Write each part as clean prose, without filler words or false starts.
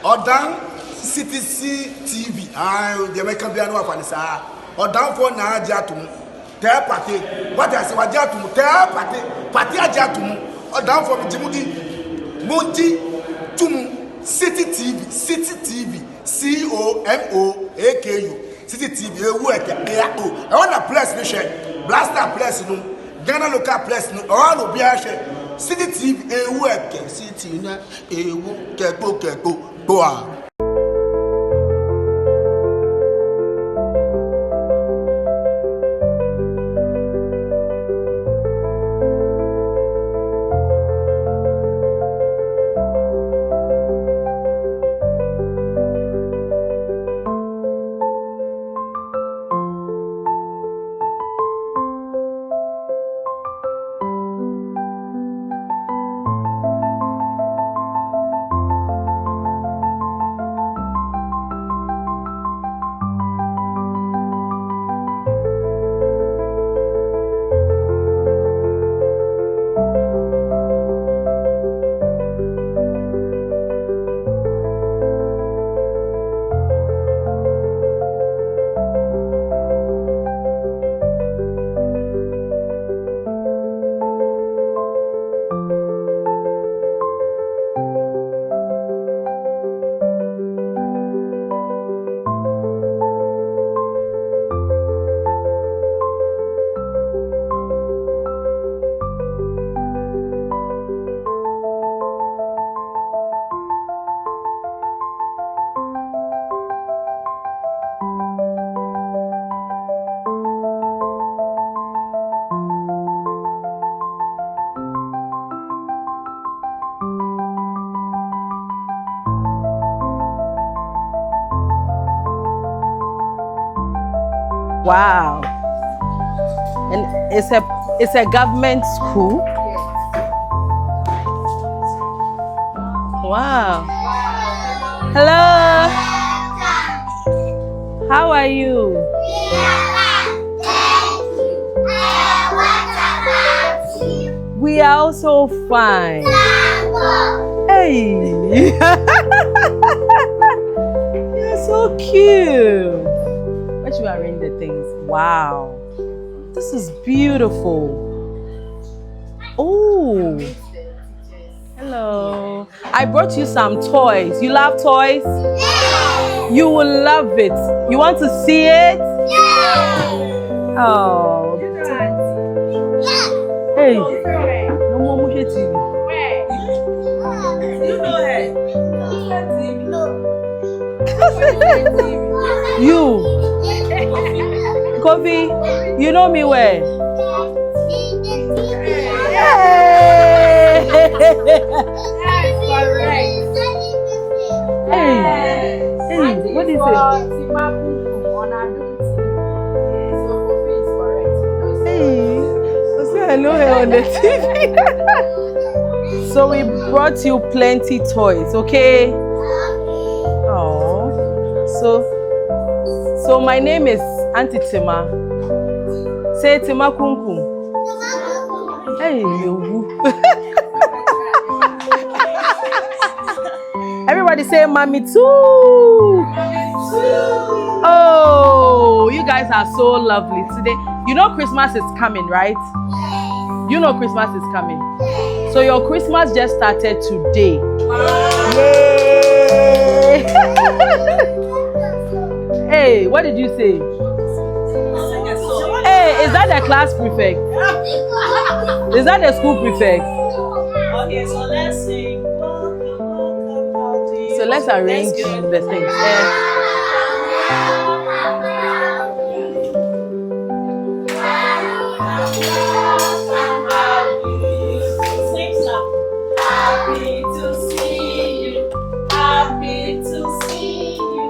Or down CTC TV. The American piano of Anissa. Or down for Najatum. Tell party. What I say, Wajatum. Tell party. Party Ajatum. Or down for Jimudi. Monty Tum. City TV. City TV. COMOAKU. City TV. I want a place. Blaster place. Ghana local place. All will be a share. City TV. City na. Keko. Boa. Wow. And it's a government school. Wow. Hello. How are you? We are also fine. Hey. You're so cute. Where should I arrange the things? Wow. This is beautiful. Oh. Hello. I brought you some toys. You love toys? Yeah. You will love it. You want to see it? Yeah. Oh. Hey. No more Mushe TV. Where? You know her. You. Kofi, you know me where? Hey. Hey, what is it? Tima Kumkum on our duty. So Kofi is correct. Hey, so say hello here on the TV. So we brought you plenty toys, okay? Oh, so my name is Auntie Tima. Say Tima Kumkum. Hey, you. Everybody say mommy too. Oh, you guys are so lovely today. You know Christmas is coming, right? You know Christmas is coming. So your Christmas just started today. Yay! Hey, what did you say? Hey, is that the class prefect? Is that the school prefect? Okay, so let's sing. So let's arrange the things. Happy to see you. Happy to see you.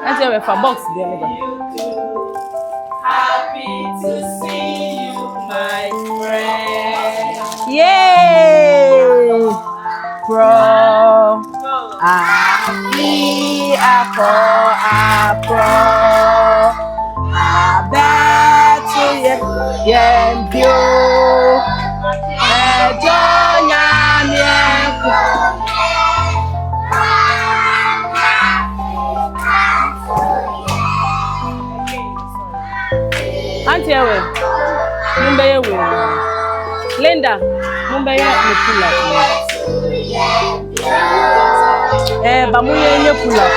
That's your box there. Happy to see you, my friend. Yay! Pro. Happy apro. Abeto yembio. Ejonya mienko. Auntie Ewe. Mumbai Ewe. Linda. Mumbai Ewe pull up. Bamuye Ewe pull up.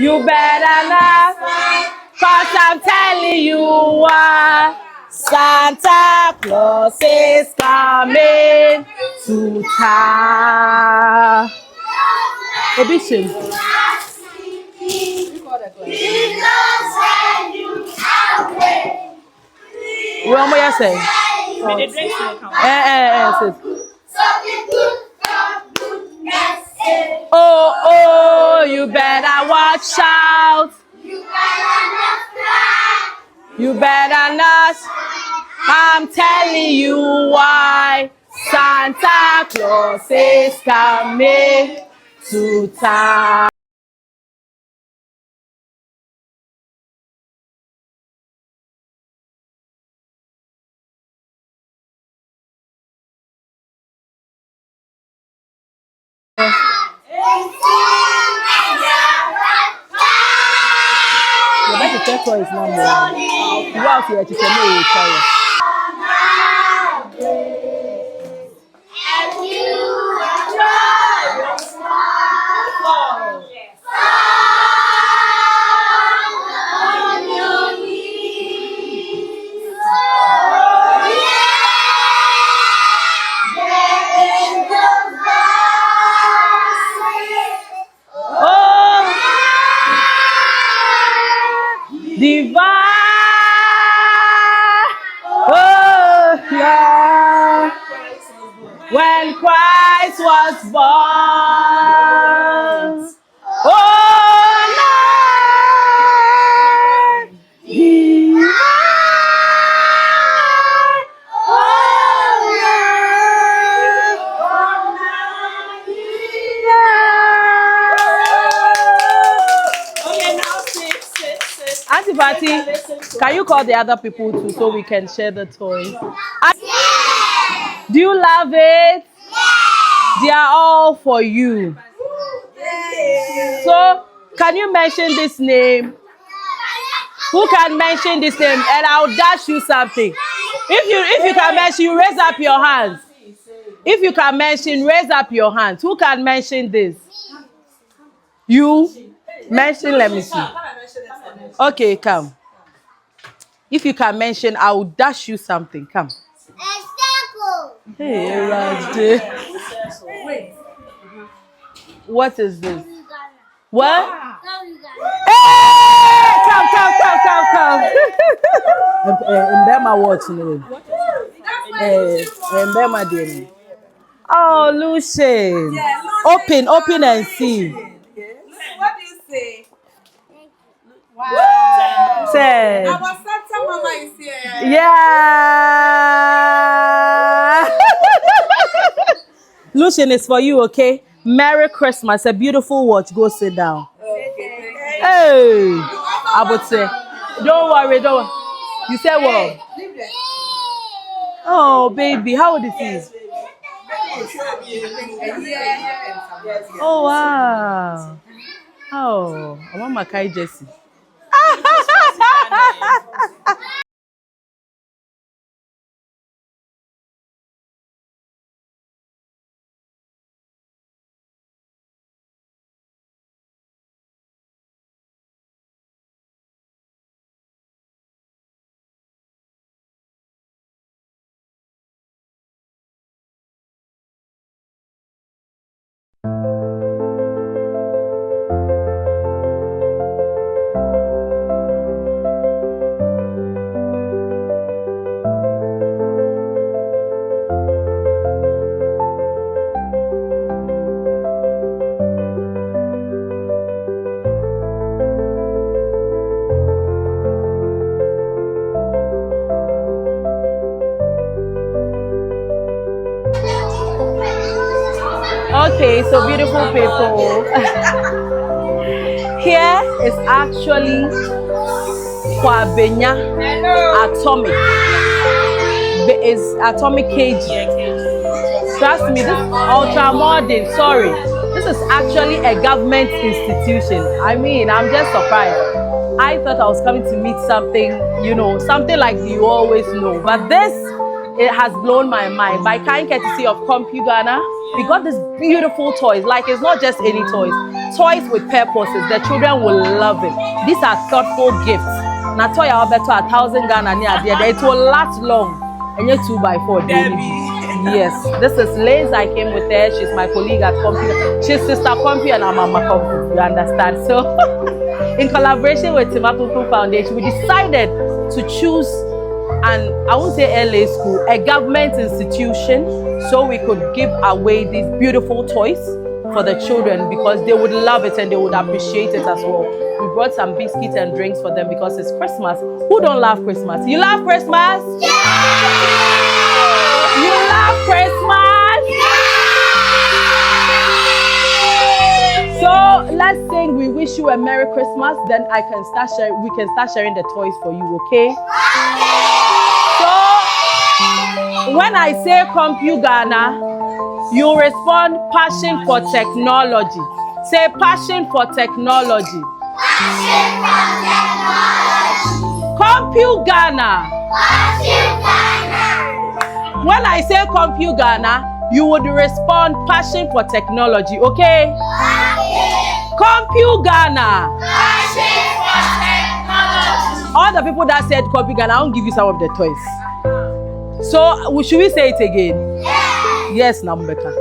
You better not, cause I'm telling you why. Santa Claus is coming to town. Obishin. What am I saying? Oh, you better watch out. You better not. I'm telling you why. Santa Claus is coming to town. The turtle is not more. You have to let it know. Divine, oh yeah, when Christ was born, oh Lord, divine, oh yeah. Okay, now sit. Auntie Patty, can you call the other people too so we can share the toys? Yeah. Do you love it? Yeah. They are all for you. Yeah. So, can you mention this name? Who can mention this name? And I'll dash you something. If you can mention, you raise up your hands. If you can mention, raise up your hands. Who can mention this? You mention. Let me see. Okay, come. If you can mention, I will dash you something. Come. Hey, Rajde. What is this? What? Hey! Come. Mbema watching. Mbema doing. Oh, Lucian. Open and see. What do you say? Wow. Say. Our Santa Mama is here. Yeah. Lucian is for you, okay? Merry Christmas. A beautiful watch. Go sit down. Okay. Hey. I would say. Don't worry. You say what? Oh, baby. How old is he? Oh, wow. Oh, I want my Kai Jessie. Okay, so beautiful people. Here is actually Kwabenya Atomic. Is atomic kg. Trust me, this ultra modern. Sorry, this is actually a government institution. I mean, I'm just surprised. I thought I was coming to meet something, you know, something like you always know. But this, it has blown my mind. By kind courtesy of Kumkum Ghana, we got these beautiful toys. Like, it's not just any toys. Toys with purposes. The children will love it. These are thoughtful gifts. Now, toy I'll bet 1,000 Ghana near there. It will last long. And you're 2x4. Yes, this is Liz. I came with her. She's my colleague at Kumkum. She's Sister Kumkum and I'm Mama Kumkum. You understand? So, in collaboration with Tima Foundation, we decided to choose an, I won't say LA school, a government institution, so we could give away these beautiful toys for the children because they would love it and they would appreciate it as well. We brought some biscuits and drinks for them because it's Christmas. Who don't love Christmas? You love Christmas? Yeah! You love Christmas? Yeah! So let's sing "We Wish You a Merry Christmas." Then I can start sharing. We can start sharing the toys for you, okay? So when I say Kumkum Ghana, you respond passion for technology. Say passion for technology. Passion for technology. Kumkum Ghana. Kumkum Ghana. When I say Kumkum Ghana, you would respond passion for technology, okay? Kumkum Ghana. Passion for technology. All the people that said Kumkum Ghana, I'll give you some of the toys. So should we say it again? Yeah. Yes, Nambeka.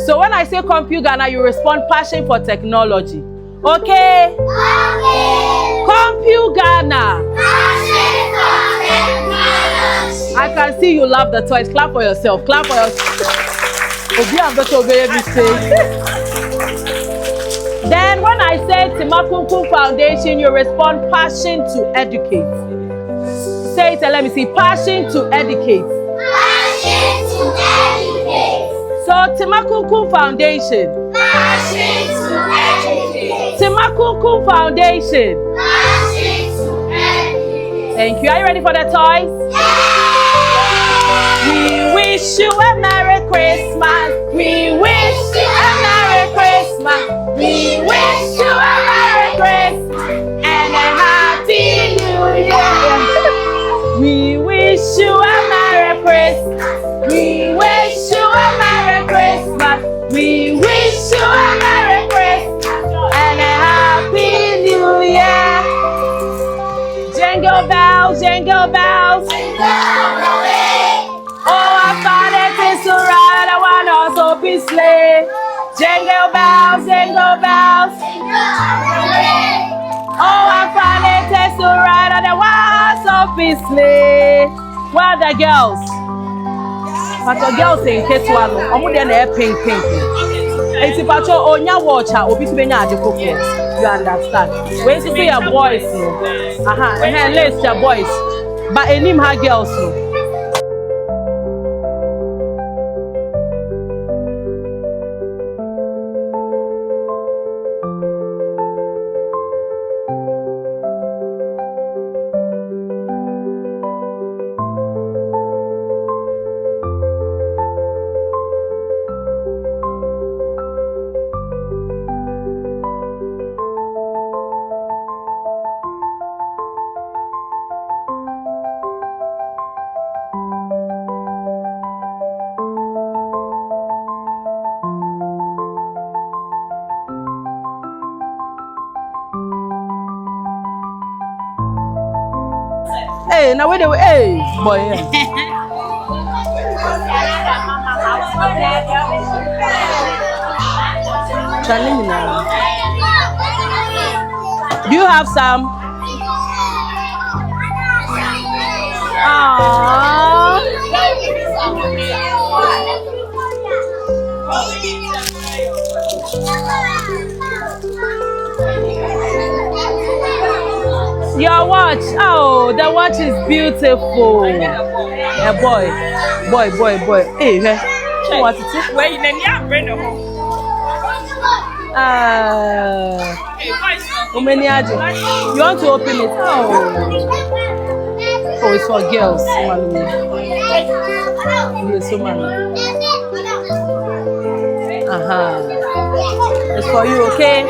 So when I say Kumkum Ghana, you respond passion for technology. Okay? Okay. Kumkum Ghana. Passion for technology. I can see you love the toys. Clap for yourself. Clap for yourself. Then when I say Tima Kumkum Foundation, you respond passion to educate. Say it and let me see. Passion to educate. Passion to educate. So Tima Kumkum Foundation. Passion to educate. Tima Kumkum Foundation. Passion to educate. Thank you. Are you ready for the toys? Yeah! We wish you a Merry Christmas. We wish you a Merry Christmas. We wish you a Merry Christmas and a Happy New Year. We wish you a Merry Christmas. We wish you a Merry Christmas. We wish you a Merry Christmas and a Happy New Year. Jingle bells, jingle bells. Jingle all the way. Oh, I found it is to ride. I want also be sleigh. Jingle bells, jingle bells. Jingle all the way. Oh, I found it is to ride. I want also be sleigh. Where are the girls? But the girls in Ketuano, I'm with them pink. It's a patch of Onya watcher or Bitbena de Coco. You understand? When you see your boys, and let's your boys. But any her girls. Hey, now wait, hey, boy. Do you have some? Aww. Your watch, oh, the watch is beautiful. Yeah, boy. Hey, what is it? Wait, then you bring it home. Umeniaje? You want to open it? Oh, it's for girls. Yes, man. It's for you, okay?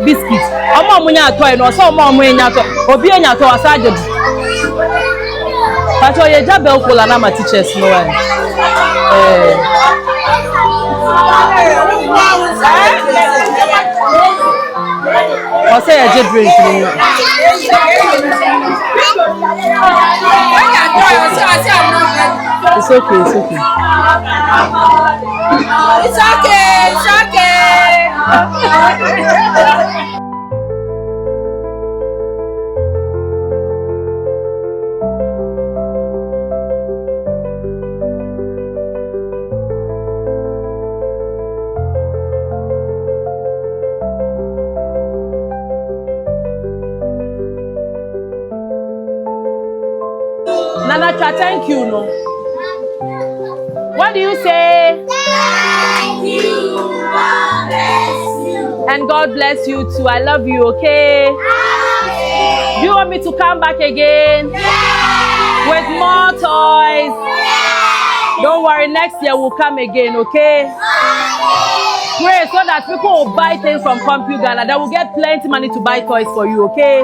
biscuit. Omo munya toy no so omo munya to. Obi enya to asaje. But oye jabel kola na ma teachers no one. I say I just drink. It's okay, it's okay. It's okay, it's okay. Nanacha, thank you, no. What do you say? Thank you. God bless you. And God bless you too. I love you, okay? Amen. Do you want me to come back again? Yes. With more toys? Yes. Don't worry, next year we'll come again, okay? Amen. Pray so that people will buy things from Kumkum Ghana. They will get plenty money to buy toys for you, okay?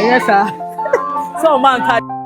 Yes, sir. So, man.